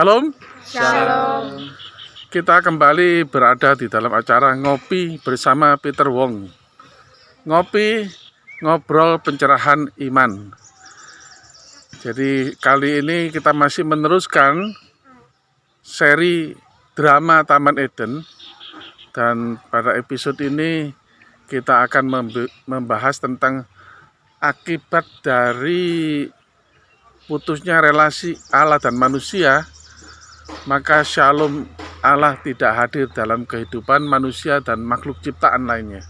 Shalom. Shalom. Kita kembali berada di dalam acara Ngopi bersama Peter Wong. Ngopi, ngobrol pencerahan iman. Jadi kali ini kita masih meneruskan seri drama Taman Eden. Dan pada episode ini kita akan membahas tentang akibat dari putusnya relasi Allah dan manusia. Maka shalom Allah tidak hadir dalam kehidupan manusia dan makhluk ciptaan lainnya.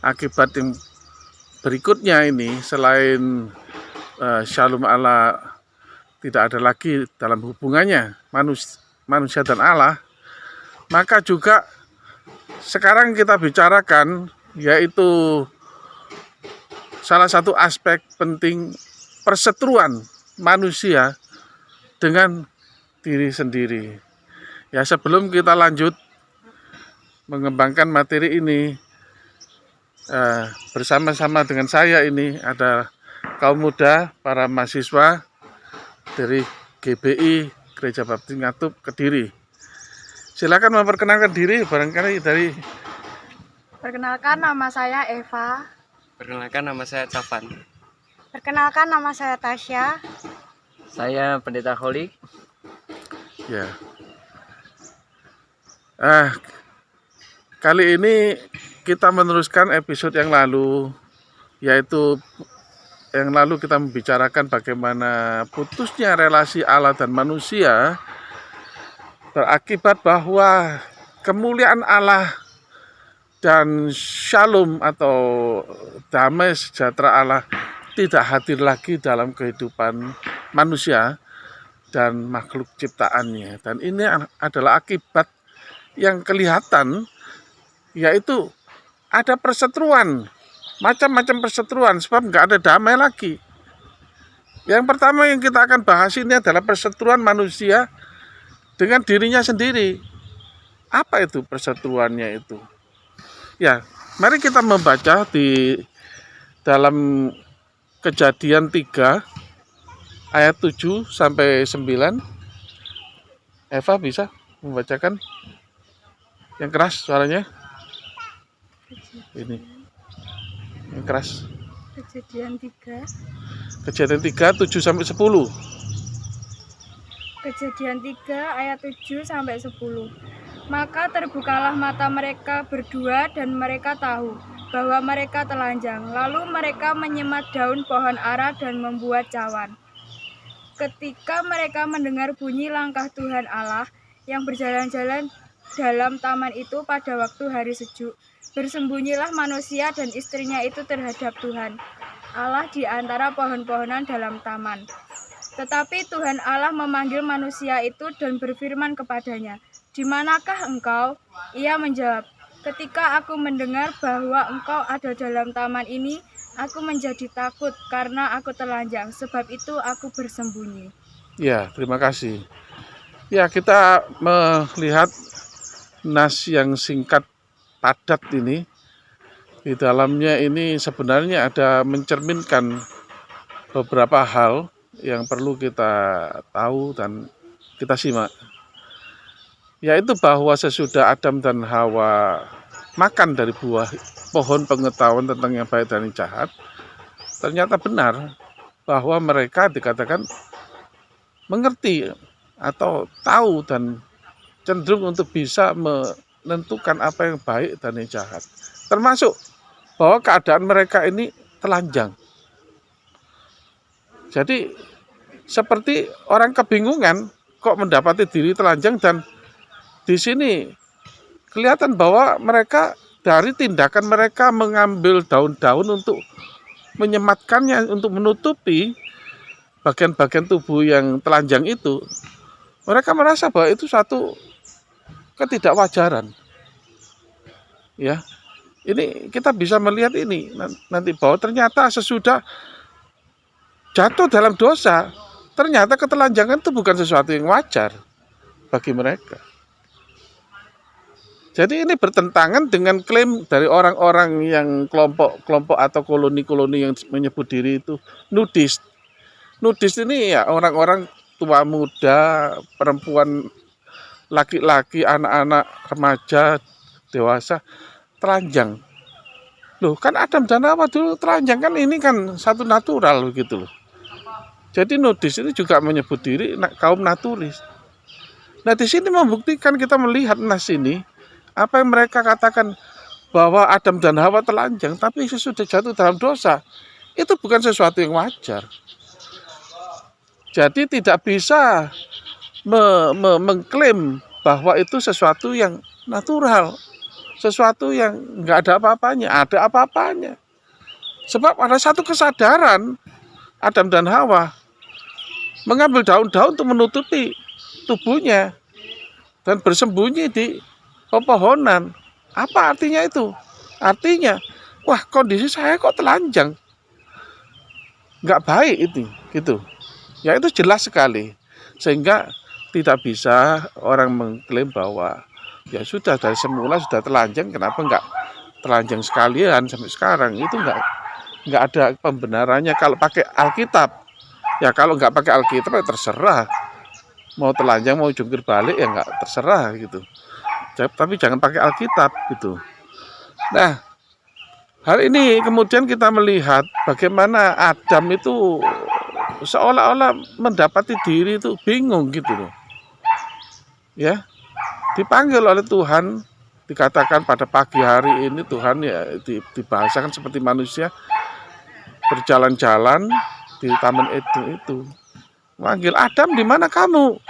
Akibat yang berikutnya ini, selain shalom Allah tidak ada lagi dalam hubungannya manusia dan Allah, maka juga sekarang kita bicarakan yaitu salah satu aspek penting perseteruan manusia dengan diri sendiri. Ya, sebelum kita lanjut mengembangkan materi ini, bersama-sama dengan saya ini ada kaum muda, para mahasiswa dari GBI Gereja Baptis Ngatup Kediri. Silakan memperkenalkan diri barangkali dari. Perkenalkan, nama saya Eva. Perkenalkan, nama saya Tavan. Perkenalkan, nama saya Tasya. Saya Pendeta Holik. Ya. Kali ini kita meneruskan episode yang lalu, yaitu yang lalu kita membicarakan bagaimana putusnya relasi Allah dan manusia berakibat bahwa kemuliaan Allah dan shalom atau damai sejahtera Allah tidak hadir lagi dalam kehidupan manusia dan makhluk ciptaannya. Dan ini adalah akibat yang kelihatan, yaitu ada perseteruan, macam-macam perseteruan, sebab nggak ada damai lagi. Yang pertama yang kita akan bahas ini adalah perseteruan manusia dengan dirinya sendiri. Apa itu perseteruannya itu? Ya, mari kita membaca di dalam Kejadian 3 ayat 7 sampai 9. Eva bisa membacakan yang keras suaranya? Ini. Yang keras. Kejadian 3. Kejadian 3 7 sampai 10. Kejadian 3 ayat 7 sampai 10. Maka terbukalah mata mereka berdua dan mereka tahu bahwa mereka telanjang. Lalu mereka menyemat daun pohon ara dan membuat cawan. Ketika mereka mendengar bunyi langkah Tuhan Allah yang berjalan-jalan dalam taman itu pada waktu hari sejuk, bersembunyilah manusia dan istrinya itu terhadap Tuhan Allah di antara pohon-pohonan dalam taman. Tetapi Tuhan Allah memanggil manusia itu dan berfirman kepadanya, "Di manakah engkau?" Ia menjawab, "Ketika aku mendengar bahwa engkau ada dalam taman ini, aku menjadi takut karena aku telanjang, sebab itu aku bersembunyi." Ya, terima kasih. Ya, kita melihat nas yang singkat padat ini. Di dalamnya ini sebenarnya ada mencerminkan beberapa hal yang perlu kita tahu dan kita simak. Yaitu bahwa sesudah Adam dan Hawa makan dari buah pohon pengetahuan tentang yang baik dan yang jahat, ternyata benar bahwa mereka dikatakan mengerti atau tahu dan cenderung untuk bisa menentukan apa yang baik dan yang jahat. Termasuk bahwa keadaan mereka ini telanjang. Jadi seperti orang kebingungan kok mendapati diri telanjang, dan di sini kelihatan bahwa mereka dari tindakan mereka mengambil daun-daun untuk menyematkannya untuk menutupi bagian-bagian tubuh yang telanjang itu. Mereka merasa bahwa itu satu ketidakwajaran. Ya, ini kita bisa melihat ini nanti bahwa ternyata sesudah jatuh dalam dosa, ternyata ketelanjangan itu bukan sesuatu yang wajar bagi mereka. Jadi ini bertentangan dengan klaim dari orang-orang yang kelompok-kelompok atau koloni-koloni yang menyebut diri itu nudis. Nudis ini ya orang-orang tua muda, perempuan, laki-laki, anak-anak, remaja, dewasa telanjang. Loh, kan Adam dan Hawa dulu telanjang, kan ini kan satu natural begitu loh. Jadi nudis ini juga menyebut diri kaum naturis. Nah, di sini membuktikan kita melihat nas ini, apa yang mereka katakan bahwa Adam dan Hawa telanjang, tapi sesudah jatuh dalam dosa, itu bukan sesuatu yang wajar. Jadi tidak bisa mengklaim bahwa itu sesuatu yang natural, sesuatu yang nggak ada apa-apanya, ada apa-apanya. Sebab ada satu kesadaran Adam dan Hawa mengambil daun-daun untuk menutupi tubuhnya dan bersembunyi di pepohonan. Apa artinya itu? Artinya, wah, kondisi saya kok telanjang, nggak baik itu, gitu. Ya itu jelas sekali, sehingga tidak bisa orang mengklaim bahwa ya sudah dari semula sudah telanjang, kenapa nggak telanjang sekalian sampai sekarang. Itu nggak ada pembenarannya kalau pakai Alkitab. Ya kalau nggak pakai Alkitab ya terserah, mau telanjang mau jungkir balik ya nggak terserah gitu. Tapi jangan pakai Alkitab gitu. Nah, hal ini kemudian kita melihat bagaimana Adam itu seolah-olah mendapati diri itu bingung gitu loh. Ya, dipanggil oleh Tuhan, dikatakan pada pagi hari ini Tuhan ya dibahasakan seperti manusia berjalan-jalan di Taman Eden itu. Manggil, Adam, di mana kamu?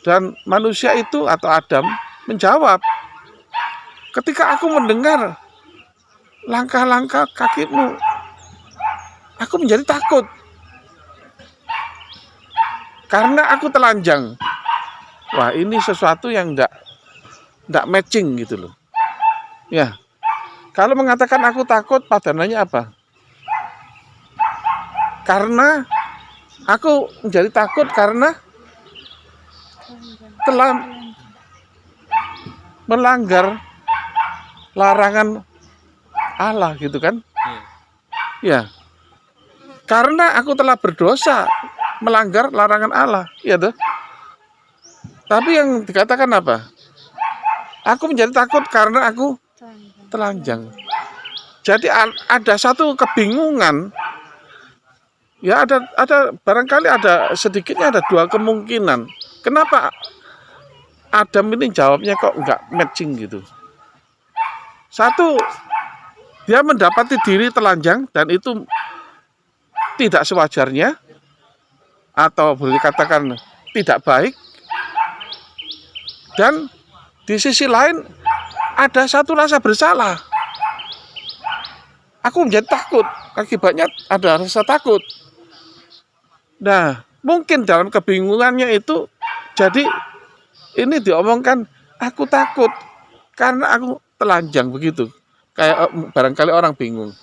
Dan manusia itu atau Adam menjawab, ketika aku mendengar langkah-langkah kakimu, aku menjadi takut karena aku telanjang. Wah, ini sesuatu yang enggak matching gitu loh. Ya, kalau mengatakan aku takut, padanannya apa? Karena aku menjadi takut karena telah melanggar larangan Allah gitu kan? Ya. Karena aku telah berdosa melanggar larangan Allah, ya tuh. Tapi yang dikatakan apa? Aku menjadi takut karena aku telanjang. Jadi ada satu kebingungan. Ya ada barangkali ada sedikitnya ada dua kemungkinan. Kenapa Adam ini jawabnya kok nggak matching gitu? Satu, dia mendapati diri telanjang dan itu tidak sewajarnya, atau boleh dikatakan tidak baik. Dan di sisi lain ada satu rasa bersalah. Aku menjadi takut, akibatnya ada rasa takut. Nah, mungkin dalam kebingungannya itu, jadi ini diomongkan, aku takut karena aku telanjang begitu. Kayak barangkali orang bingung.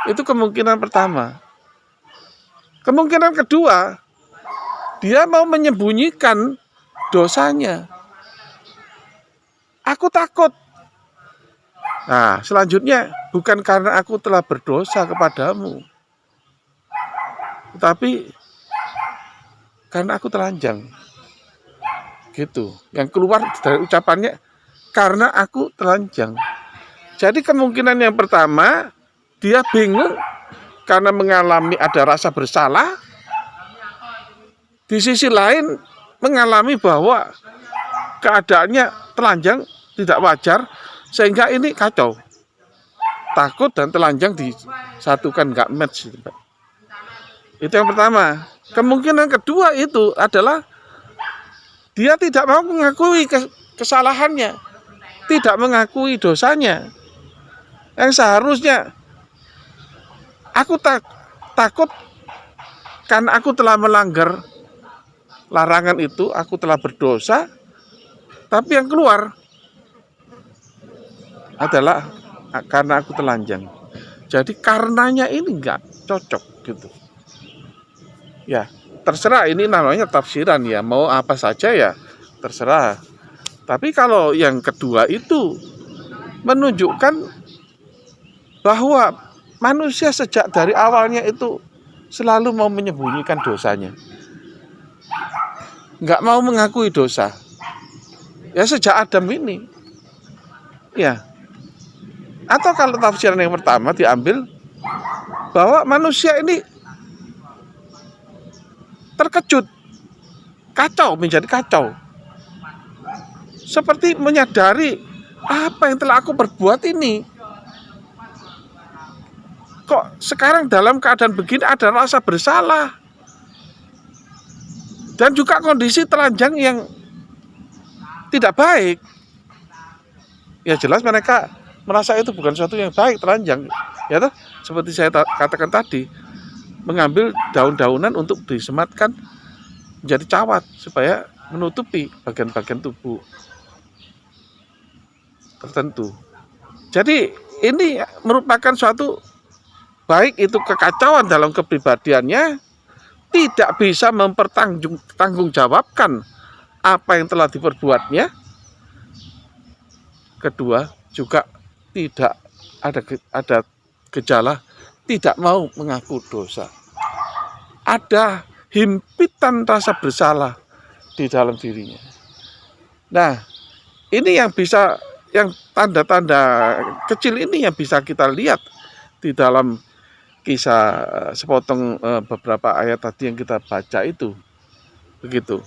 Itu kemungkinan pertama. Kemungkinan kedua, dia mau menyembunyikan dosanya. Aku takut. Nah, selanjutnya, bukan karena aku telah berdosa kepadamu, tetapi karena aku telanjang. Gitu. Yang keluar dari ucapannya, karena aku telanjang. Jadi kemungkinan yang pertama, dia bingung karena mengalami ada rasa bersalah. Di sisi lain, mengalami bahwa keadaannya telanjang, tidak wajar, sehingga ini kacau. Takut dan telanjang disatukan, nggak match. Itu yang pertama. Kemungkinan kedua itu adalah dia tidak mau mengakui kesalahannya, tidak mengakui dosanya. Yang seharusnya aku takut karena aku telah melanggar larangan itu, aku telah berdosa, tapi yang keluar adalah karena aku telanjang. Jadi karenanya ini enggak cocok gitu. Ya, terserah, ini namanya tafsiran ya, mau apa saja ya terserah. Tapi kalau yang kedua itu menunjukkan bahwa manusia sejak dari awalnya itu selalu mau menyembunyikan dosanya. nggak mau mengakui dosa. Ya sejak Adam ini. Ya. Atau kalau tafsiran yang pertama diambil bahwa manusia ini terkejut, kacau, menjadi kacau. Seperti menyadari apa yang telah aku perbuat ini. Kok sekarang dalam keadaan begini ada rasa bersalah. Dan juga kondisi telanjang yang tidak baik. Ya jelas mereka merasa itu bukan sesuatu yang baik, telanjang. Ya toh, seperti saya katakan tadi, mengambil daun-daunan untuk disematkan menjadi cawat supaya menutupi bagian-bagian tubuh tertentu. Jadi ini merupakan suatu, baik itu kekacauan dalam kepribadiannya, tidak bisa mempertanggungjawabkan apa yang telah diperbuatnya. Kedua, juga tidak ada gejala tidak mau mengaku dosa. Ada himpitan rasa bersalah di dalam dirinya. Nah, ini yang bisa, yang tanda-tanda kecil ini yang bisa kita lihat di dalam kisah sepotong beberapa ayat tadi yang kita baca itu. Begitu.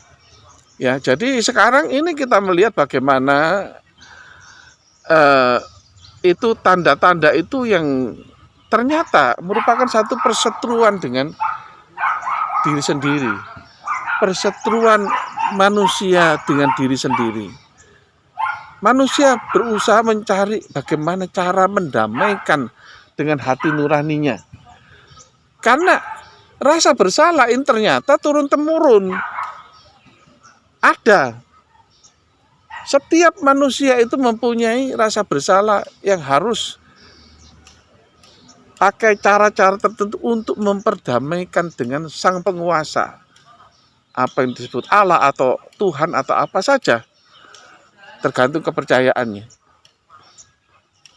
Ya, jadi sekarang ini kita melihat bagaimana itu tanda-tanda itu yang ternyata merupakan satu perseteruan dengan diri sendiri. Perseteruan manusia dengan diri sendiri. Manusia berusaha mencari bagaimana cara mendamaikan dengan hati nuraninya. Karena rasa bersalah ini ternyata turun-temurun. Ada. Setiap manusia itu mempunyai rasa bersalah yang harus pakai cara-cara tertentu untuk memperdamaikan dengan sang penguasa. Apa yang disebut Allah atau Tuhan atau apa saja. Tergantung kepercayaannya.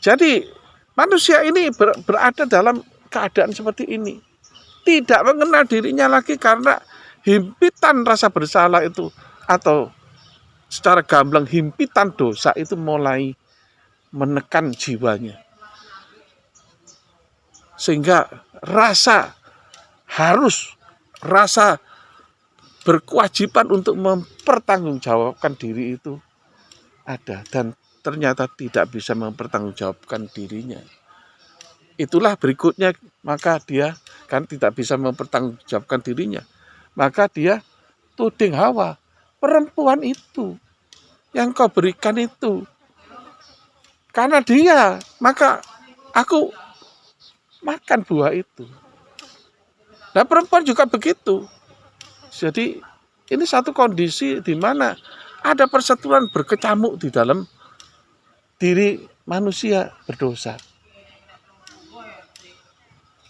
Jadi manusia ini berada dalam keadaan seperti ini. Tidak mengenal dirinya lagi karena himpitan rasa bersalah itu, atau secara gamblang himpitan dosa itu mulai menekan jiwanya. Sehingga rasa berkewajiban untuk mempertanggungjawabkan diri itu ada, dan ternyata tidak bisa mempertanggungjawabkan dirinya. Itulah berikutnya, maka dia kan tidak bisa mempertanggungjawabkan dirinya. Maka dia tuding Hawa, perempuan itu yang kau berikan itu, karena dia maka aku makan buah itu. Nah, perempuan juga begitu. Jadi ini satu kondisi di mana ada perseteruan berkecamuk di dalam diri manusia berdosa.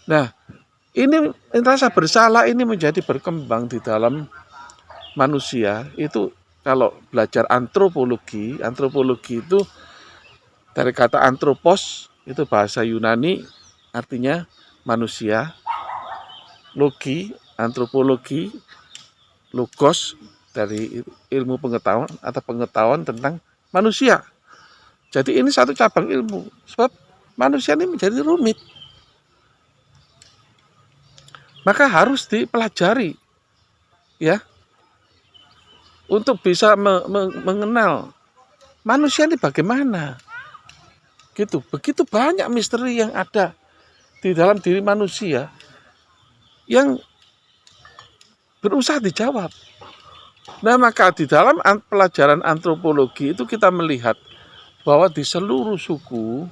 Nah, ini rasa bersalah ini menjadi berkembang di dalam manusia. Itu kalau belajar antropologi itu dari kata antropos, itu bahasa Yunani, artinya manusia. Logi, antropologi, logos dari ilmu pengetahuan atau pengetahuan tentang manusia. Jadi ini satu cabang ilmu, sebab manusia ini menjadi rumit. Maka harus dipelajari, ya, untuk bisa mengenal manusia ini bagaimana. Gitu, begitu banyak misteri yang ada di dalam diri manusia yang berusaha dijawab. Nah, maka di dalam pelajaran antropologi itu kita melihat bahwa di seluruh suku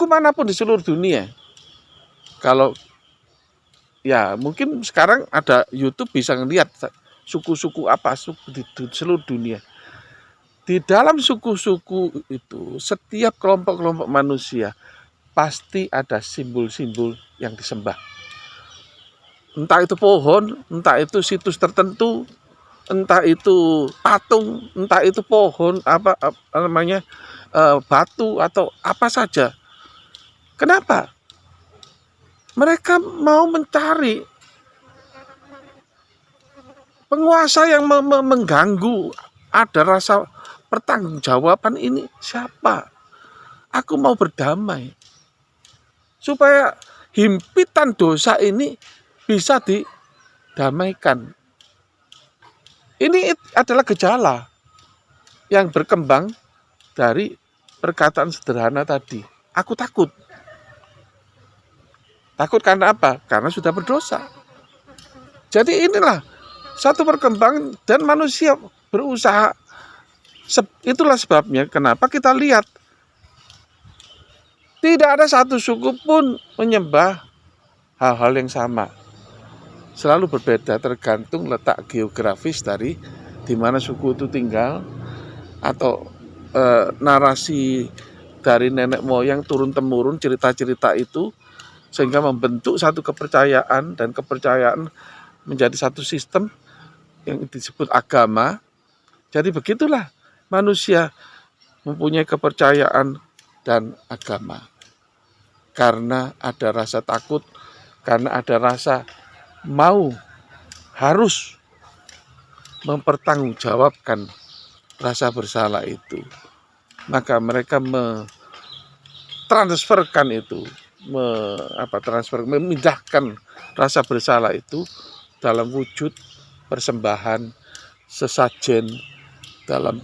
manapun di seluruh dunia, kalau ya mungkin sekarang ada YouTube bisa ngelihat suku-suku apa di seluruh dunia. Di dalam suku-suku itu, setiap kelompok-kelompok manusia pasti ada simbol-simbol yang disembah. Entah itu pohon, entah itu situs tertentu, entah itu patung, entah itu pohon, batu atau apa saja. Kenapa? Mereka mau mencari penguasa yang mengganggu ada rasa pertanggungjawaban ini siapa? Aku mau berdamai supaya himpitan dosa ini bisa didamaikan. Ini adalah gejala yang berkembang dari perkataan sederhana tadi. Aku takut. Takut karena apa? Karena sudah berdosa. Jadi inilah satu perkembangan dan manusia berusaha. Itulah sebabnya kenapa kita lihat tidak ada satu suku pun menyembah hal-hal yang sama. Selalu berbeda tergantung letak geografis dari di mana suku itu tinggal atau narasi dari nenek moyang turun-temurun cerita-cerita itu sehingga membentuk satu kepercayaan dan kepercayaan menjadi satu sistem yang disebut agama. Jadi begitulah manusia mempunyai kepercayaan dan agama. Karena ada rasa takut, karena ada rasa mau harus mempertanggungjawabkan rasa bersalah itu. Maka mereka transferkan itu, memindahkan rasa bersalah itu dalam wujud persembahan, sesajen, dalam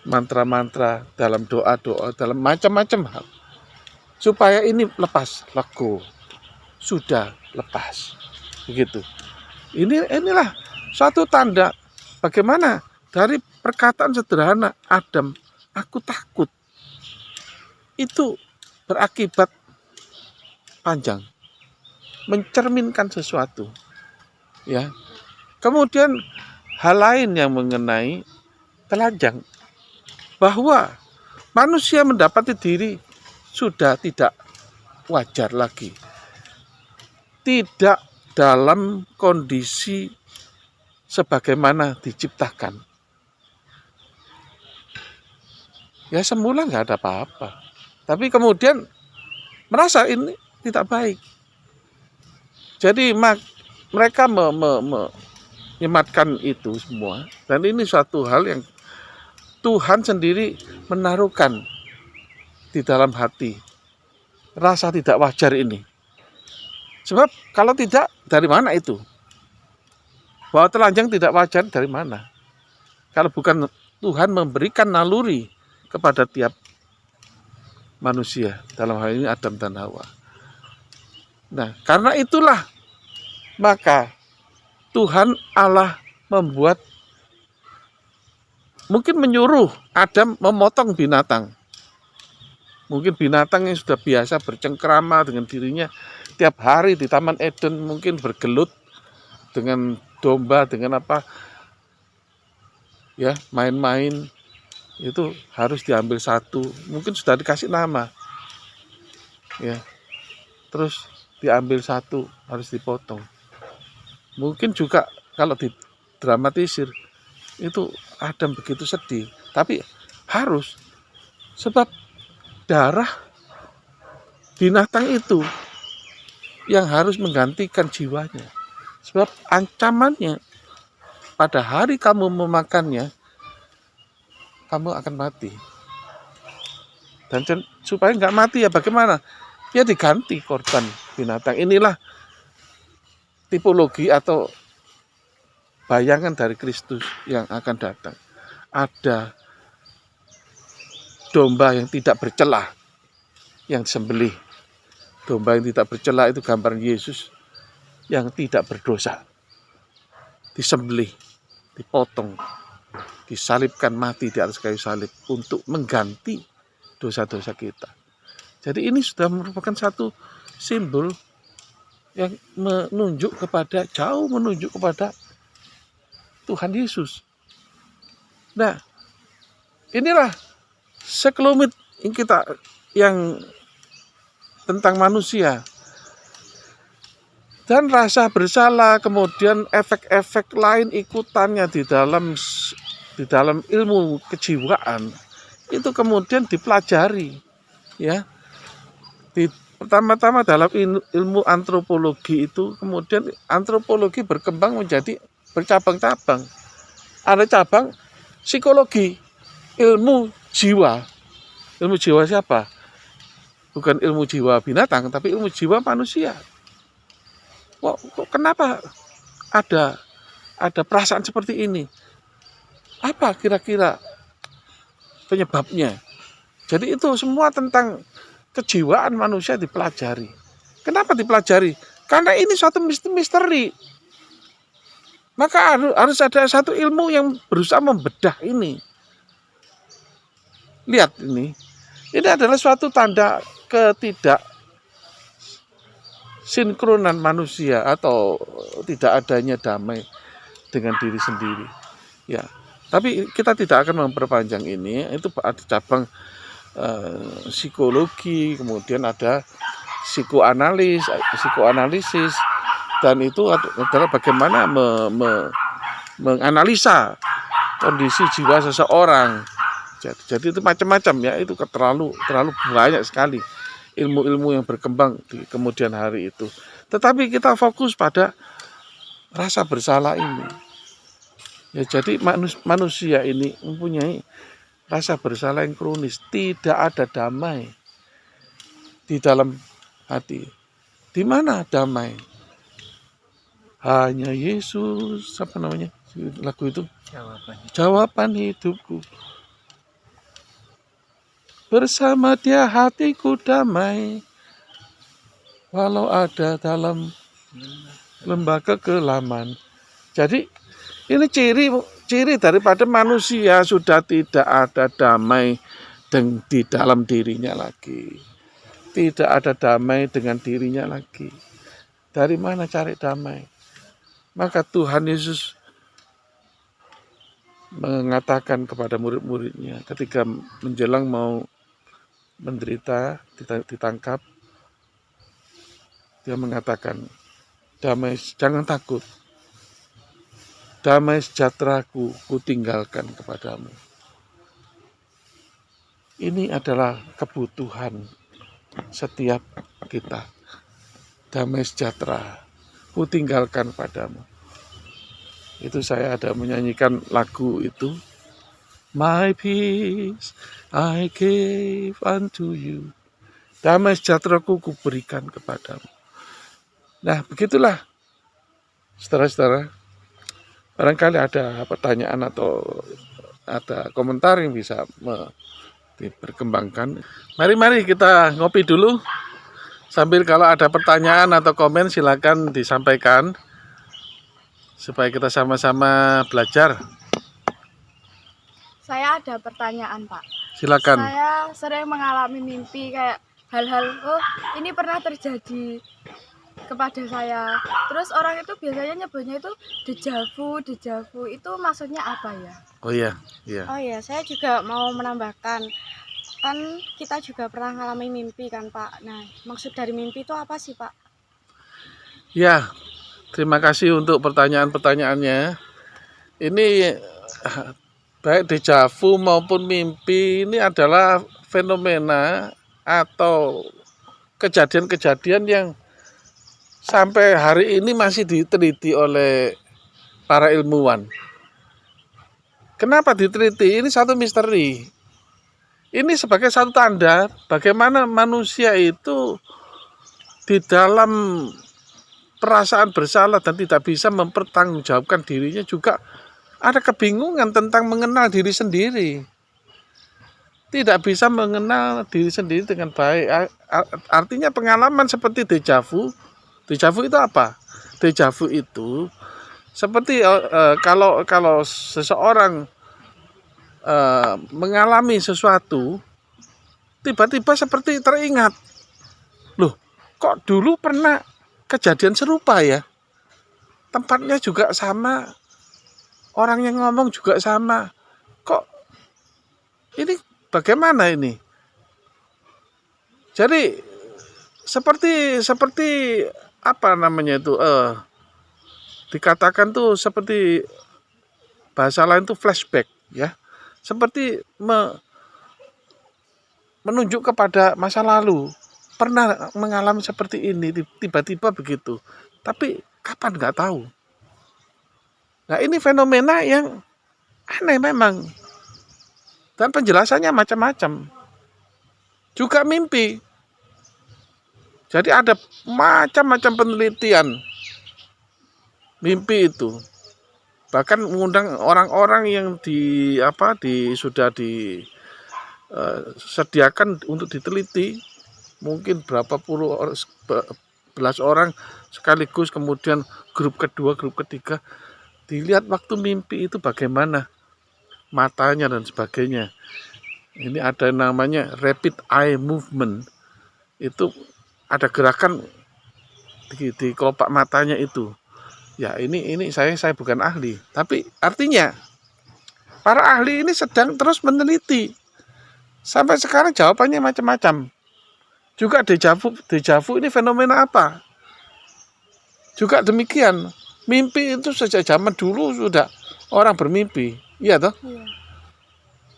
mantra-mantra, dalam doa-doa, dalam macam-macam hal. Supaya ini lepas, lego, sudah lepas. Begitu. Inilah suatu tanda bagaimana dari perkataan sederhana Adam, aku takut. Itu berakibat panjang, mencerminkan sesuatu. Ya. Kemudian hal lain yang mengenai telanjang, bahwa manusia mendapati diri sudah tidak wajar lagi, tidak dalam kondisi sebagaimana diciptakan. Ya semula nggak ada apa-apa, tapi kemudian merasa ini tidak baik. Jadi mereka menyematkan itu semua, dan ini suatu hal yang Tuhan sendiri menaruhkan di dalam hati rasa tidak wajar ini. Sebab kalau tidak, dari mana itu? Bahwa telanjang tidak wajar dari mana? Kalau bukan Tuhan memberikan naluri kepada tiap manusia, dalam hal ini Adam dan Hawa. Nah, karena itulah maka Tuhan Allah membuat, mungkin menyuruh Adam memotong binatang. Mungkin binatang yang sudah biasa bercengkrama dengan dirinya tiap hari di Taman Eden, mungkin bergelut dengan domba, dengan apa, ya main-main, itu harus diambil satu. Mungkin sudah dikasih nama, ya, terus diambil satu, harus dipotong. Mungkin juga kalau didramatisir, itu Adam begitu sedih, tapi harus, sebab darah binatang itu yang harus menggantikan jiwanya. Sebab ancamannya pada hari kamu memakannya, kamu akan mati. Dan supaya nggak mati ya bagaimana? Ya diganti korban binatang. Inilah tipologi atau bayangan dari Kristus yang akan datang. Ada domba yang tidak bercela yang disembelih. Domba yang tidak bercela itu gambaran Yesus yang tidak berdosa. Disembelih, dipotong, disalibkan, mati di atas kayu salib untuk mengganti dosa-dosa kita. Jadi ini sudah merupakan satu simbol yang menunjuk kepada, jauh menunjuk kepada Tuhan Yesus. Nah, inilah sekelumit yang tentang manusia dan rasa bersalah, kemudian efek-efek lain ikutannya di dalam ilmu kejiwaan itu kemudian dipelajari, ya. Pertama-tama dalam ilmu antropologi itu, kemudian antropologi berkembang menjadi bercabang-cabang. Ada cabang psikologi, ilmu jiwa. Ilmu jiwa siapa? Bukan ilmu jiwa binatang, tapi ilmu jiwa manusia. Kok kenapa ada perasaan seperti ini? Apa kira-kira penyebabnya? Jadi itu semua tentang kejiwaan manusia dipelajari. Kenapa dipelajari? Karena ini suatu misteri. Maka harus ada satu ilmu yang berusaha membedah ini. Lihat ini. Ini adalah suatu tanda sinkronan manusia atau tidak adanya damai dengan diri sendiri. Ya, tapi kita tidak akan memperpanjang ini. Itu ada cabang psikologi, kemudian ada psikoanalisis, dan itu adalah bagaimana menganalisa kondisi jiwa seseorang. Jadi itu macam-macam ya, itu terlalu banyak sekali ilmu-ilmu yang berkembang di kemudian hari itu. Tetapi kita fokus pada rasa bersalah ini. Ya, jadi manusia ini mempunyai rasa bersalah yang kronis, tidak ada damai di dalam hati. Di mana damai? Hanya Yesus, apa namanya lagu itu? Jawaban hidupku. Bersama Dia hatiku damai, walau ada dalam lembah kekelaman. Jadi ini ciri daripada manusia sudah tidak ada damai di dalam dirinya lagi. Tidak ada damai dengan dirinya lagi. Dari mana cari damai? Maka Tuhan Yesus mengatakan kepada murid-muridnya ketika menjelang mau menderita, ditangkap, dia mengatakan, damai, jangan takut. Damai sejahteraku kutinggalkan kepadamu. Ini adalah kebutuhan setiap kita. Damai sejahtera kutinggalkan padamu. Itu saya ada menyanyikan lagu itu. My peace I give unto you. Damai sejahteraku kuberikan kepadamu. Nah, begitulah. Saudara-saudara, barangkali ada pertanyaan atau ada komentar yang bisa diperkembangkan. Mari kita ngopi dulu. Sambil kalau ada pertanyaan atau komen silakan disampaikan supaya kita sama-sama belajar. Saya ada pertanyaan, Pak. Silakan. Saya sering mengalami mimpi kayak hal-hal, ini pernah terjadi kepada saya. Terus orang itu biasanya nyebutnya itu dejavu. Itu maksudnya apa ya? Oh iya. Oh iya, saya juga mau menambahkan. Kan kita juga pernah mengalami mimpi kan, Pak. Nah, maksud dari mimpi itu apa sih, Pak? Ya, terima kasih untuk pertanyaan-pertanyaannya. Ini baik dejavu maupun mimpi ini adalah fenomena atau kejadian-kejadian yang sampai hari ini masih diteliti oleh para ilmuwan. Kenapa diteliti? Ini satu misteri. Ini sebagai satu tanda bagaimana manusia itu di dalam perasaan bersalah dan tidak bisa mempertanggungjawabkan dirinya juga ada kebingungan tentang mengenal diri sendiri. Tidak bisa mengenal diri sendiri dengan baik. Artinya pengalaman seperti dejavu. Dejavu itu apa? Dejavu itu seperti kalau seseorang mengalami sesuatu, tiba-tiba seperti teringat. Loh, kok dulu pernah kejadian serupa ya? Tempatnya juga sama, orang yang ngomong juga sama. Kok ini bagaimana ini? Jadi seperti apa namanya itu? Dikatakan tuh seperti bahasa lain tuh flashback ya. Seperti menunjuk kepada masa lalu. Pernah mengalami seperti ini, tiba-tiba begitu. Tapi kapan nggak tahu. Nah, ini fenomena yang aneh memang. Dan penjelasannya macam-macam. Juga mimpi. Jadi ada macam-macam penelitian mimpi itu. Bahkan mengundang orang-orang yang sudah disediakan untuk diteliti, mungkin berapa puluh belas orang sekaligus, kemudian grup kedua, grup ketiga, dilihat waktu mimpi itu bagaimana matanya dan sebagainya. Ini ada namanya rapid eye movement. Itu ada gerakan di kelopak matanya itu. Ya, ini saya bukan ahli, tapi artinya para ahli ini sedang terus meneliti. Sampai sekarang jawabannya macam-macam. Juga dejavu ini fenomena apa? Juga demikian, mimpi itu sejak zaman dulu sudah orang bermimpi, iya toh? Iya.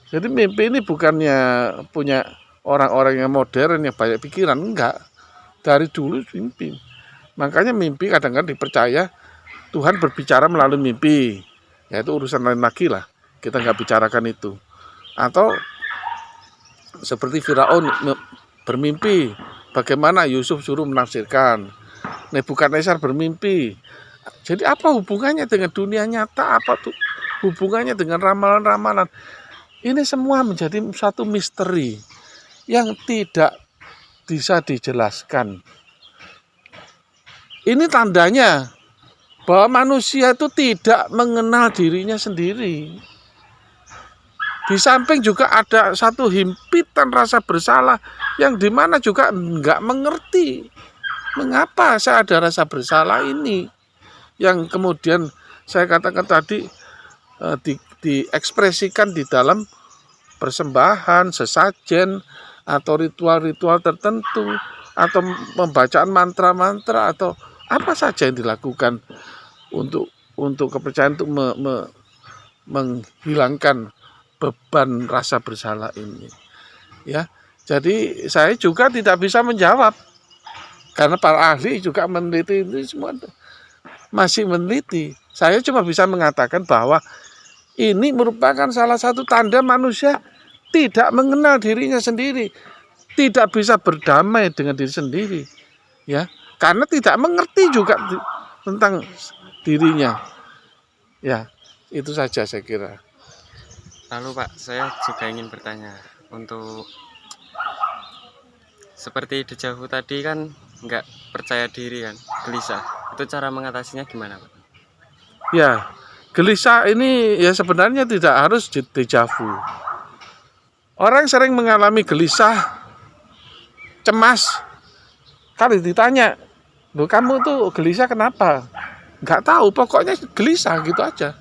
Jadi mimpi ini bukannya punya orang-orang yang modern yang banyak pikiran, enggak. Dari dulu mimpi. Makanya mimpi kadang-kadang dipercaya Tuhan berbicara melalui mimpi. Ya itu urusan lain lagi lah. Kita nggak bicarakan itu. Atau seperti Firaun bermimpi, bagaimana Yusuf suruh menafsirkan. Nebukadnezar bermimpi. Jadi apa hubungannya dengan dunia nyata? Apa tuh hubungannya dengan ramalan-ramalan? Ini semua menjadi satu misteri yang tidak bisa dijelaskan. Ini tandanya bahwa manusia itu tidak mengenal dirinya sendiri. Di samping juga ada satu himpitan rasa bersalah yang dimana juga enggak mengerti mengapa saya ada rasa bersalah ini. Yang kemudian saya katakan tadi diekspresikan di dalam persembahan, sesajen, atau ritual-ritual tertentu, atau pembacaan mantra-mantra, atau apa saja yang dilakukan untuk kepercayaan untuk menghilangkan beban rasa bersalah ini. Ya, jadi saya juga tidak bisa menjawab karena para ahli juga meneliti itu semua, masih meneliti. Saya cuma bisa mengatakan bahwa ini merupakan salah satu tanda manusia tidak mengenal dirinya sendiri, tidak bisa berdamai dengan diri sendiri, ya, karena tidak mengerti juga tentang dirinya. Ya, itu saja saya kira. Lalu Pak, saya juga ingin bertanya, untuk seperti dejavu tadi kan nggak percaya diri kan, gelisah. Itu cara mengatasinya gimana Pak? Ya, gelisah ini ya sebenarnya tidak harus dejavu. Orang sering mengalami gelisah, cemas. Kalau ditanya, loh kamu tuh gelisah kenapa? Nggak tahu, pokoknya gelisah gitu aja.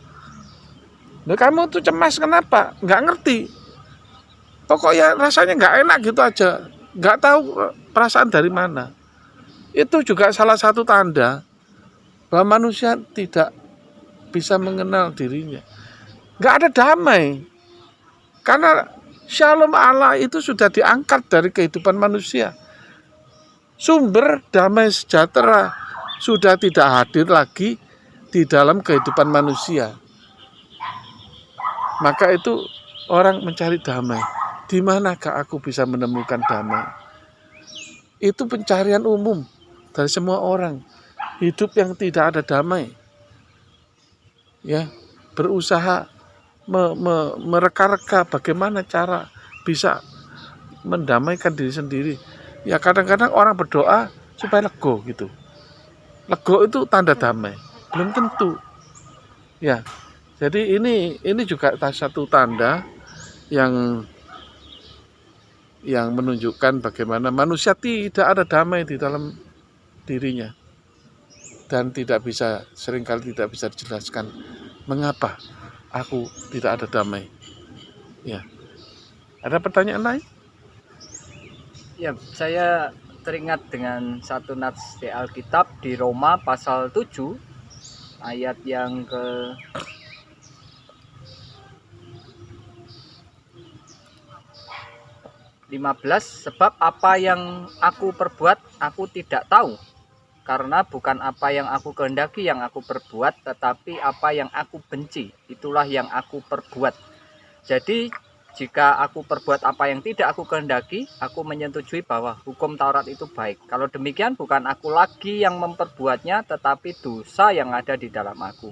Loh kamu tuh cemas kenapa? Nggak ngerti. Pokoknya rasanya nggak enak gitu aja. Nggak tahu perasaan dari mana. Itu juga salah satu tanda bahwa manusia tidak bisa mengenal dirinya. Nggak ada damai. Karena Shalom Allah itu sudah diangkat dari kehidupan manusia. Sumber damai sejahtera sudah tidak hadir lagi di dalam kehidupan manusia. Maka itu orang mencari damai. Di manakah aku bisa menemukan damai? Itu pencarian umum dari semua orang. Hidup yang tidak ada damai. Ya, berusaha mereka-reka bagaimana cara bisa mendamaikan diri sendiri. Ya kadang-kadang orang berdoa supaya lego gitu. Lego itu tanda damai, belum tentu. Ya, jadi ini juga satu tanda yang menunjukkan bagaimana manusia tidak ada damai di dalam dirinya dan seringkali tidak bisa dijelaskan mengapa aku tidak ada damai. Ya. Ada pertanyaan lain? Ya, saya teringat dengan satu nats di Alkitab di Roma pasal 7 ayat yang ke 15, sebab apa yang aku perbuat aku tidak tahu, karena bukan apa yang aku kehendaki yang aku perbuat, tetapi apa yang aku benci, itulah yang aku perbuat. Jadi jika aku perbuat apa yang tidak aku kehendaki, aku menyetujui bahwa hukum Taurat itu baik. Kalau demikian bukan aku lagi yang memperbuatnya, tetapi dosa yang ada di dalam aku.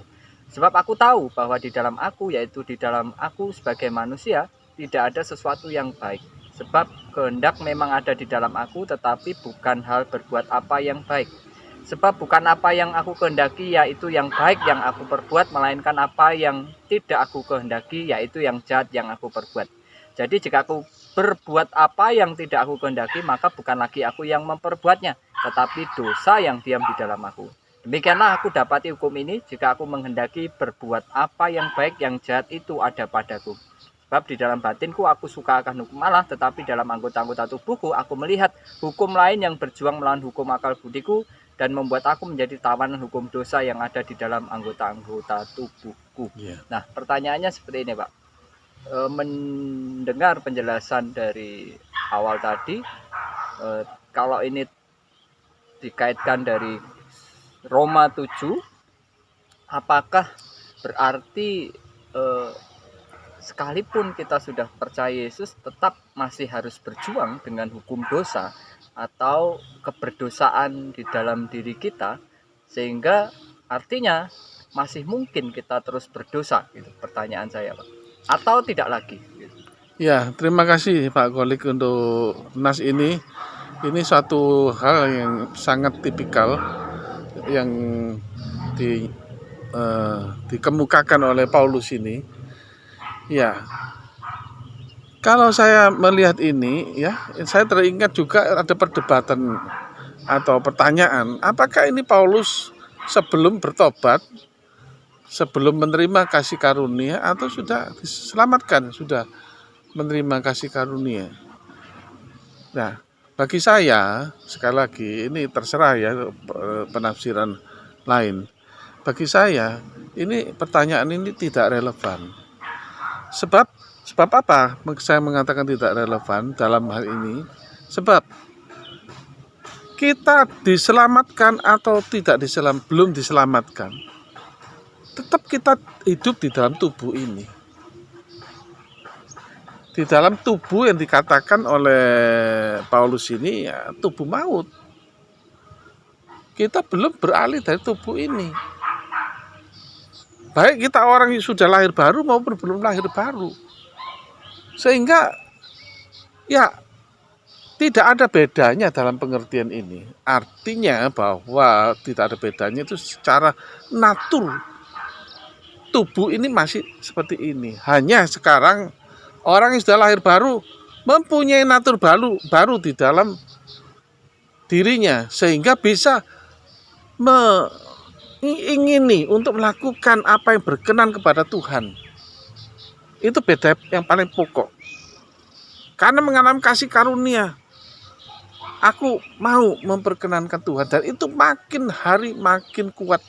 Sebab aku tahu bahwa di dalam aku, yaitu di dalam aku sebagai manusia, tidak ada sesuatu yang baik. Sebab kehendak memang ada di dalam aku, tetapi bukan hal berbuat apa yang baik. Sebab bukan apa yang aku kehendaki, yaitu yang baik yang aku perbuat, melainkan apa yang tidak aku kehendaki, yaitu yang jahat yang aku perbuat. Jadi jika aku berbuat apa yang tidak aku kehendaki, maka bukan lagi aku yang memperbuatnya, tetapi dosa yang diam di dalam aku. Demikianlah aku dapati hukum ini, jika aku menghendaki berbuat apa yang baik, yang jahat itu ada padaku. Sebab di dalam batinku aku suka akan hukum Allah, tetapi dalam anggota-anggota tubuhku aku melihat hukum lain yang berjuang melawan hukum akal budiku, dan membuat aku menjadi tawanan hukum dosa yang ada di dalam anggota-anggota tubuhku. Nah, pertanyaannya seperti ini, Pak. Mendengar penjelasan dari awal tadi, kalau ini dikaitkan dari Roma 7, apakah berarti sekalipun kita sudah percaya Yesus, tetap masih harus berjuang dengan hukum dosa atau keberdosaan di dalam diri kita, sehingga artinya masih mungkin kita terus berdosa, gitu pertanyaan saya, Pak, atau tidak lagi gitu. Ya, terima kasih Pak Golik untuk nas ini. Ini suatu hal yang sangat tipikal yang dikemukakan oleh Paulus ini. Ya, kalau saya melihat ini, ya, saya teringat juga ada perdebatan atau pertanyaan, apakah ini Paulus sebelum bertobat, sebelum menerima kasih karunia, atau sudah diselamatkan, sudah menerima kasih karunia. Nah, bagi saya, sekali lagi, ini terserah ya penafsiran lain. Bagi saya, ini pertanyaan ini tidak relevan. Sebab apa saya mengatakan tidak relevan dalam hal ini? Sebab kita diselamatkan atau tidak belum diselamatkan, tetap kita hidup di dalam tubuh ini. Di dalam tubuh yang dikatakan oleh Paulus ini, ya, tubuh maut. Kita belum beralih dari tubuh ini. Baik kita orang yang sudah lahir baru maupun belum lahir baru. Sehingga ya tidak ada bedanya dalam pengertian ini. Artinya bahwa tidak ada bedanya itu secara natur. Tubuh ini masih seperti ini. Hanya sekarang orang yang sudah lahir baru mempunyai natur baru di dalam dirinya, sehingga bisa mengingini untuk melakukan apa yang berkenan kepada Tuhan. Itu beda yang paling pokok. Karena mengalami kasih karunia, aku mau memperkenankan Tuhan, dan itu makin hari makin kuat.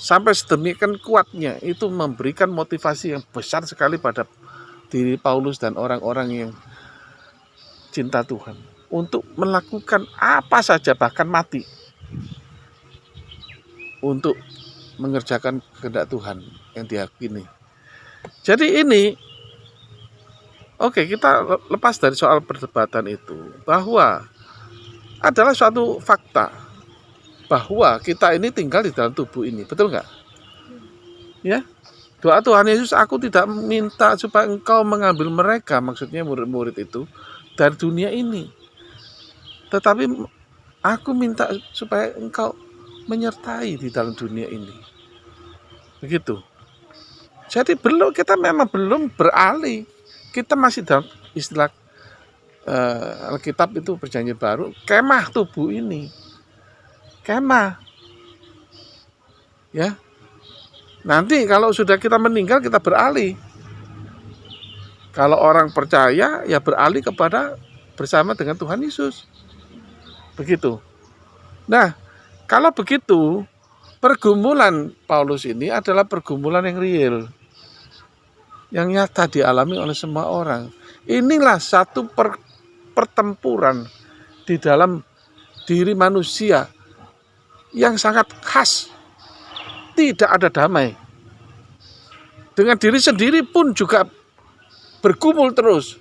Sampai sedemikian kuatnya, itu memberikan motivasi yang besar sekali pada diri Paulus dan orang-orang yang cinta Tuhan untuk melakukan apa saja, bahkan mati, untuk mengerjakan kehendak Tuhan yang diyakini. Jadi ini, oke, kita lepas dari soal perdebatan itu, bahwa adalah suatu fakta bahwa kita ini tinggal di dalam tubuh ini, betul nggak? Ya, doa Tuhan Yesus, aku tidak minta supaya engkau mengambil mereka, maksudnya murid-murid itu, dari dunia ini, tetapi aku minta supaya engkau menyertai di dalam dunia ini. Begitu. Jadi kita memang belum beralih. Kita masih dalam istilah Alkitab itu perjanjian baru, kemah tubuh ini. Kemah. Ya. Nanti kalau sudah kita meninggal, kita beralih. Kalau orang percaya, ya beralih kepada bersama dengan Tuhan Yesus. Begitu. Nah, kalau begitu, pergumulan Paulus ini adalah pergumulan yang real, yang nyata dialami oleh semua orang. Inilah satu pertempuran di diri manusia yang sangat khas. Tidak ada damai. Dengan diri sendiri pun juga bergumul terus.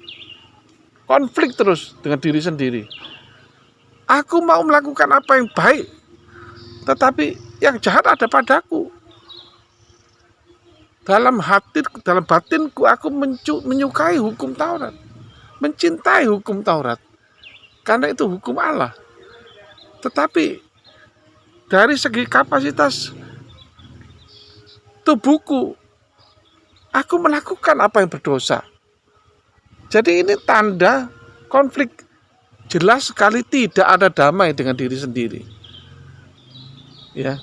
Konflik terus dengan diri sendiri. Aku mau melakukan apa yang baik, tetapi yang jahat ada padaku. Dalam hati, dalam batinku aku menyukai hukum Taurat. Mencintai hukum Taurat. Karena itu hukum Allah. Tetapi dari segi kapasitas tubuhku, aku melakukan apa yang berdosa. Jadi ini tanda konflik. Jelas sekali tidak ada damai dengan diri sendiri. Ya.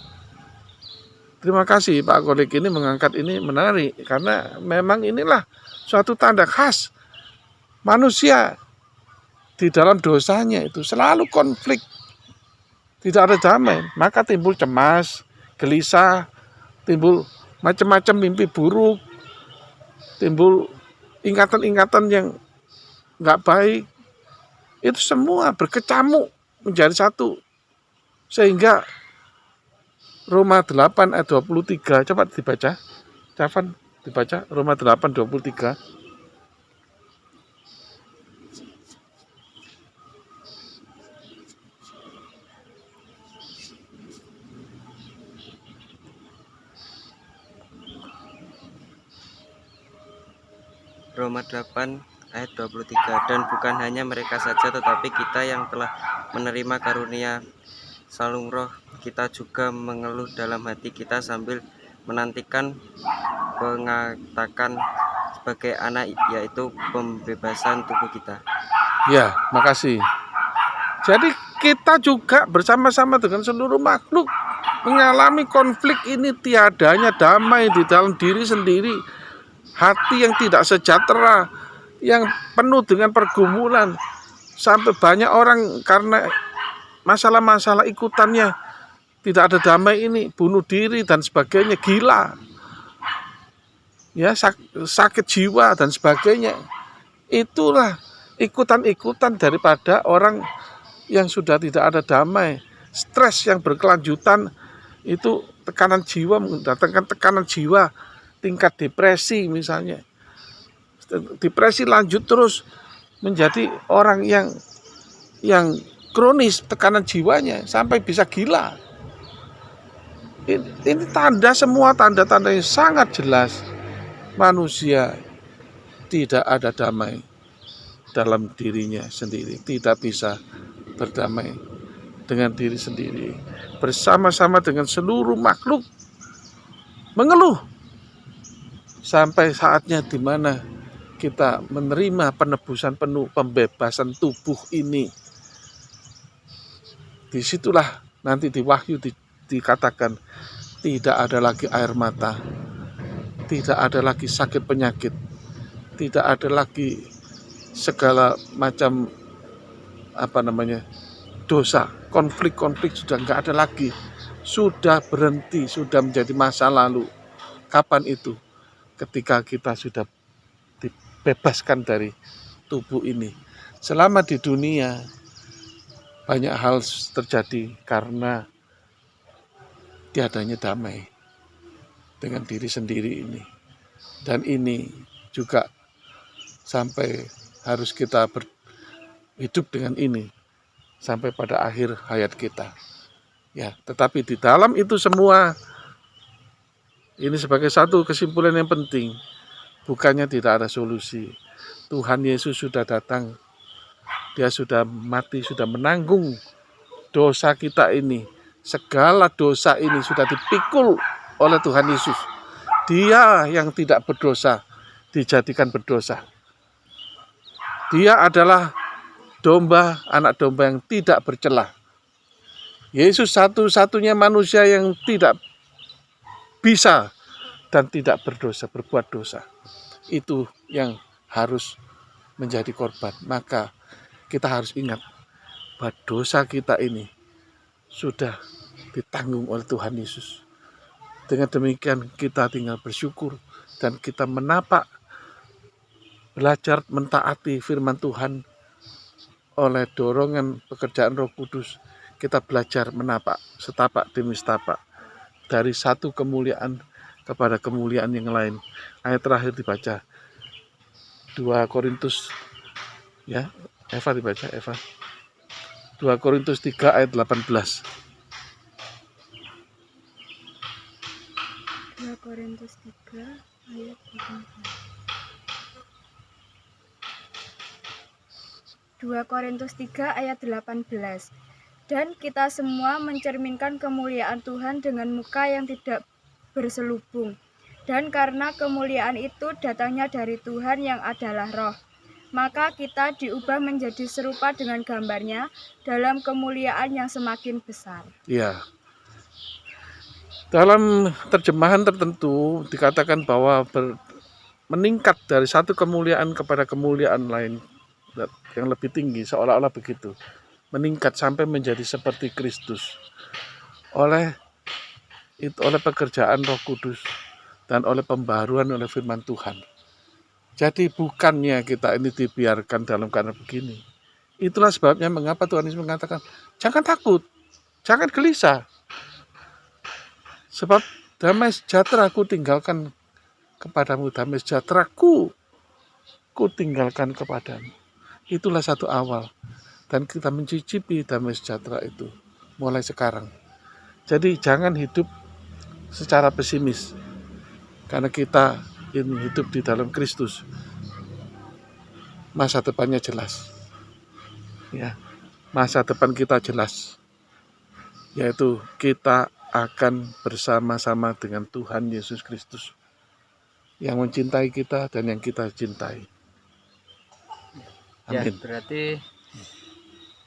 Terima kasih Pak Kolik ini mengangkat ini menarik. Karena memang inilah suatu tanda khas manusia di dalam dosanya itu selalu konflik. Tidak ada damai. Maka timbul cemas, gelisah, timbul macam-macam mimpi buruk, timbul ingatan-ingatan yang nggak baik. Itu semua berkecamuk menjadi satu. Sehingga Roma 8 ayat 23, coba dibaca. Cavan dibaca Roma 8 23. Roma 8 ayat 23. Dan bukan hanya mereka saja, tetapi kita yang telah menerima karunia salung roh, kita juga mengeluh dalam hati kita sambil menantikan pengatakan sebagai anak, yaitu pembebasan tubuh kita. Ya, makasih. Jadi kita juga bersama-sama dengan seluruh makhluk mengalami konflik ini, tiadanya damai di dalam diri sendiri. Hati yang tidak sejahtera, yang penuh dengan pergumulan. Sampai banyak orang karena masalah-masalah ikutannya tidak ada damai ini, bunuh diri dan sebagainya, gila. Ya, sakit jiwa dan sebagainya. Itulah ikutan-ikutan daripada orang yang sudah tidak ada damai. Stres yang berkelanjutan itu tekanan jiwa, mendatangkan tekanan jiwa, tingkat depresi misalnya. Depresi lanjut terus menjadi orang yang kronis tekanan jiwanya sampai bisa gila. Ini tanda, semua tanda-tanda yang sangat jelas manusia tidak ada damai dalam dirinya sendiri, tidak bisa berdamai dengan diri sendiri, bersama-sama dengan seluruh makhluk mengeluh sampai saatnya di mana kita menerima penebusan penuh, pembebasan tubuh ini. Disitulah nanti di Wahyu dikatakan tidak ada lagi air mata, tidak ada lagi sakit penyakit, tidak ada lagi segala macam dosa, konflik-konflik sudah nggak ada lagi, sudah berhenti, sudah menjadi masa lalu. Kapan itu? Ketika kita sudah dibebaskan dari tubuh ini. Selama di dunia banyak hal terjadi karena tiadanya damai dengan diri sendiri ini. Dan ini juga sampai harus kita hidup dengan ini sampai pada akhir hayat kita. Ya, tetapi di dalam itu semua ini sebagai satu kesimpulan yang penting. Bukannya tidak ada solusi. Tuhan Yesus sudah datang. Dia sudah mati, sudah menanggung dosa kita ini. Segala dosa ini sudah dipikul oleh Tuhan Yesus. Dia yang tidak berdosa dijadikan berdosa. Dia adalah domba, anak domba yang tidak bercelah. Yesus satu-satunya manusia yang tidak bisa dan tidak berdosa, berbuat dosa. Itu yang harus menjadi korban. Maka kita harus ingat bahwa dosa kita ini sudah ditanggung oleh Tuhan Yesus. Dengan demikian kita tinggal bersyukur dan kita menapak, belajar mentaati firman Tuhan oleh dorongan pekerjaan Roh Kudus. kita belajar menapak setapak demi setapak dari satu kemuliaan kepada kemuliaan yang lain. Ayat terakhir dibaca 2 Korintus, ya, Eva dibaca, Eva. 2 Korintus 3 ayat 18. 2 Korintus 3 ayat 18. 2 Korintus 3 ayat 18. Dan kita semua mencerminkan kemuliaan Tuhan dengan muka yang tidak berselubung. Dan karena kemuliaan itu datangnya dari Tuhan yang adalah Roh, maka kita diubah menjadi serupa dengan gambarnya dalam kemuliaan yang semakin besar. Ya. Dalam terjemahan tertentu dikatakan bahwa meningkat dari satu kemuliaan kepada kemuliaan lain yang lebih tinggi, seolah-olah begitu. Meningkat sampai menjadi seperti Kristus oleh pekerjaan Roh Kudus dan oleh pembaharuan oleh firman Tuhan. Jadi bukannya kita ini dibiarkan dalam keadaan begini. Itulah sebabnya mengapa Tuhan Yesus mengatakan, jangan takut, jangan gelisah. Sebab damai sejahtera ku tinggalkan kepadamu, damai sejahtera ku tinggalkan kepadamu. Itulah satu awal. Dan kita mencicipi damai sejahtera itu mulai sekarang. Jadi jangan hidup secara pesimis. Karena kita ini hidup di dalam Kristus. Masa depannya jelas. Ya, masa depan kita jelas. Yaitu kita akan bersama-sama dengan Tuhan Yesus Kristus yang mencintai kita dan yang kita cintai. Ya, Amin. berarti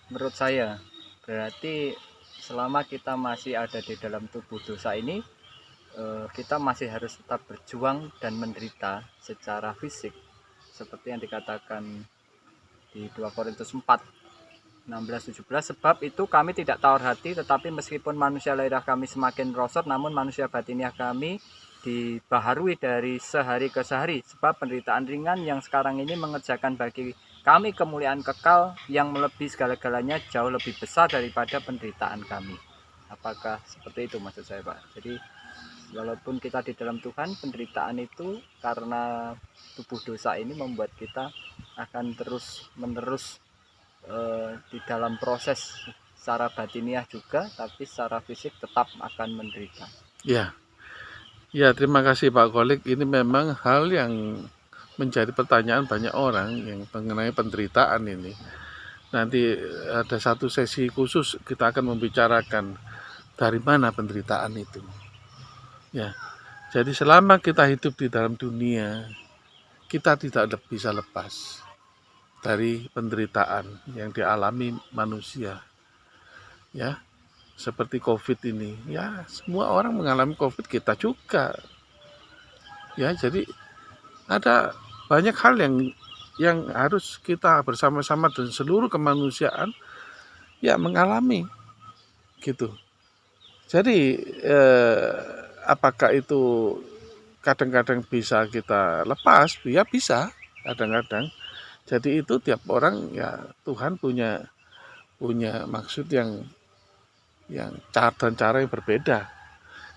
menurut saya, berarti selama kita masih ada di dalam tubuh dosa ini, kita masih harus tetap berjuang dan menderita secara fisik, seperti yang dikatakan di 2 Korintus 4, 16-17. Sebab itu kami tidak tawar hati, tetapi meskipun manusia lahiriah kami semakin merosot, namun manusia batiniah kami dibaharui dari sehari ke sehari. Sebab penderitaan ringan yang sekarang ini mengerjakan bagi kami kemuliaan kekal yang melebihi segala-galanya, jauh lebih besar daripada penderitaan kami. Apakah seperti itu maksud saya, Pak? Jadi walaupun kita di dalam Tuhan, penderitaan itu karena tubuh dosa ini membuat kita akan terus-menerus di dalam proses secara batiniah juga, tapi secara fisik tetap akan menderita. Ya, terima kasih Pak Kolik. Ini memang hal yang menjadi pertanyaan banyak orang yang mengenai penderitaan ini. Nanti ada satu sesi khusus kita akan membicarakan dari mana penderitaan itu. Ya, jadi selama kita hidup di dalam dunia, kita tidak bisa lepas dari penderitaan yang dialami manusia. Ya, seperti COVID ini. Ya, semua orang mengalami COVID, kita juga. Ya, jadi ada banyak hal yang harus kita bersama-sama dan seluruh kemanusiaan ya mengalami gitu. Jadi apakah itu kadang-kadang bisa kita lepas? Ya bisa, kadang-kadang. Jadi itu tiap orang ya Tuhan punya maksud yang cara dan cara yang berbeda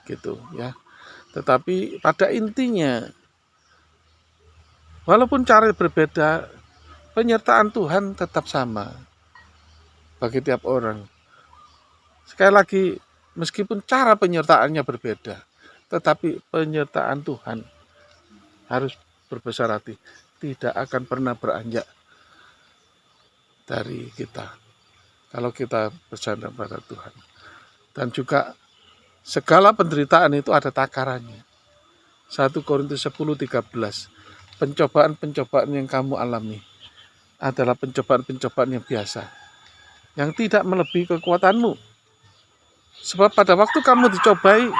gitu ya. Tetapi pada intinya walaupun cara berbeda, penyertaan Tuhan tetap sama bagi tiap orang. Sekali lagi, meskipun cara penyertaannya berbeda, tetapi penyertaan Tuhan harus berbesar hati. Tidak akan pernah beranjak dari kita kalau kita bersandar pada Tuhan. Dan juga segala penderitaan itu ada takarannya. 1 Korintus 10:13. Pencobaan-pencobaan yang kamu alami adalah pencobaan-pencobaan yang biasa, yang tidak melebihi kekuatanmu. Sebab pada waktu kamu dicobai,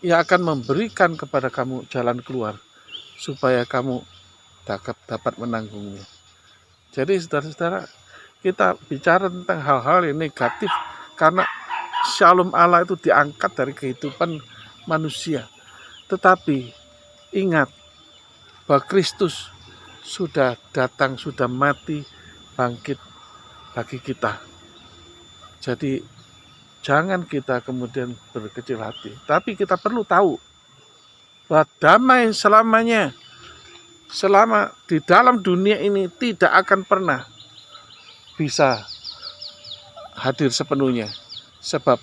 Ia akan memberikan kepada kamu jalan keluar, supaya kamu dapat menanggungnya. Jadi saudara-saudara, kita bicara tentang hal-hal yang negatif, karena Shalom Allah itu diangkat dari kehidupan manusia. Tetapi ingat, bahwa Kristus sudah datang, sudah mati, bangkit bagi kita. Jadi jangan kita kemudian berkecil hati, tapi kita perlu tahu bahwa damai selamanya, selama di dalam dunia ini tidak akan pernah bisa hadir sepenuhnya, sebab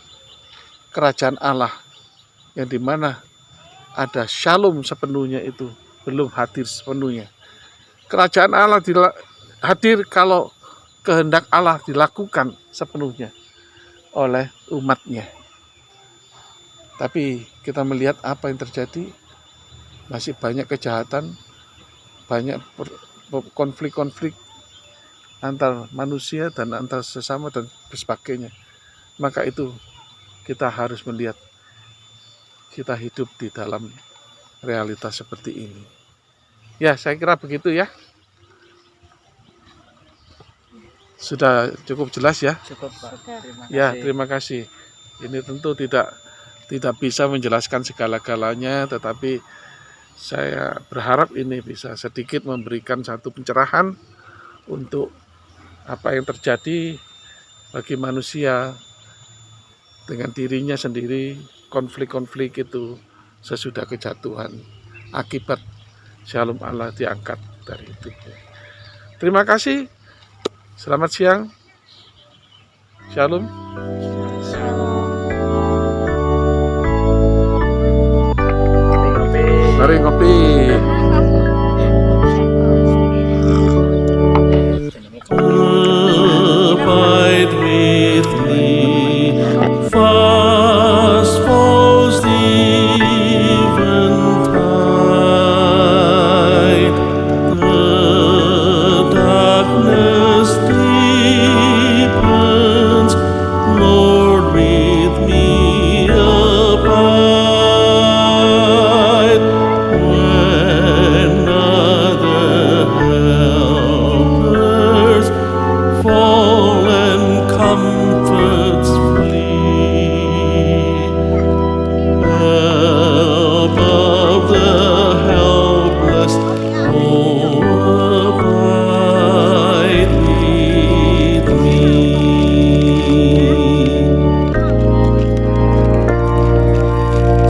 kerajaan Allah yang dimana ada shalom sepenuhnya itu belum hadir sepenuhnya. Kerajaan Allah hadir kalau kehendak Allah dilakukan sepenuhnya oleh umatnya. Tapi kita melihat apa yang terjadi, masih banyak kejahatan, banyak konflik-konflik antar manusia dan antar sesama dan sebagainya. Maka itu kita harus melihat kita hidup di dalam realitas seperti ini. Ya, saya kira begitu ya. Sudah cukup jelas ya? Cukup, Pak. Sudah. Ya, terima kasih. Ini tentu tidak bisa menjelaskan segala-galanya, tetapi saya berharap ini bisa sedikit memberikan satu pencerahan untuk apa yang terjadi bagi manusia dengan dirinya sendiri, konflik-konflik itu sesudah kejatuhan, akibat shalom Allah diangkat dari itu. Terima kasih. Selamat siang. Shalom. Mari ngopi. Abide with me, fast falls the eventide. The darkness deepens, Lord, with me abide. When other helpers fall and comforts flee, above the helpless, oh, abide with me.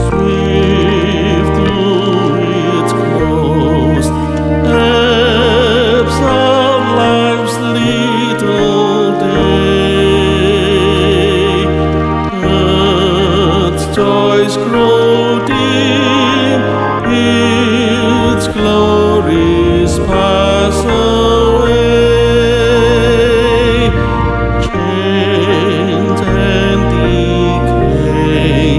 Swift through its close depths of life's little day, earth's joys grow dim, its glories pass away, change and decay.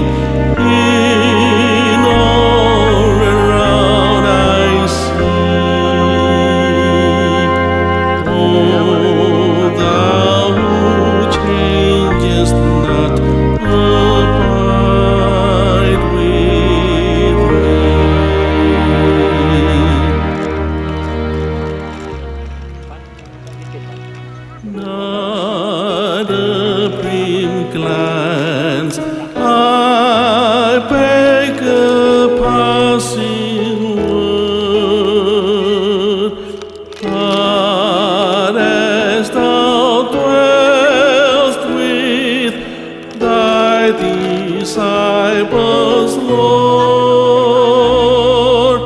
In all around I see, oh, thou who changest not, abide with me. Not a prim glance, I beg a passing word, but as thou dwellst with thy disciples, Lord,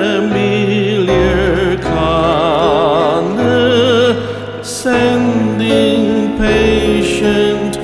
familiar condescending patient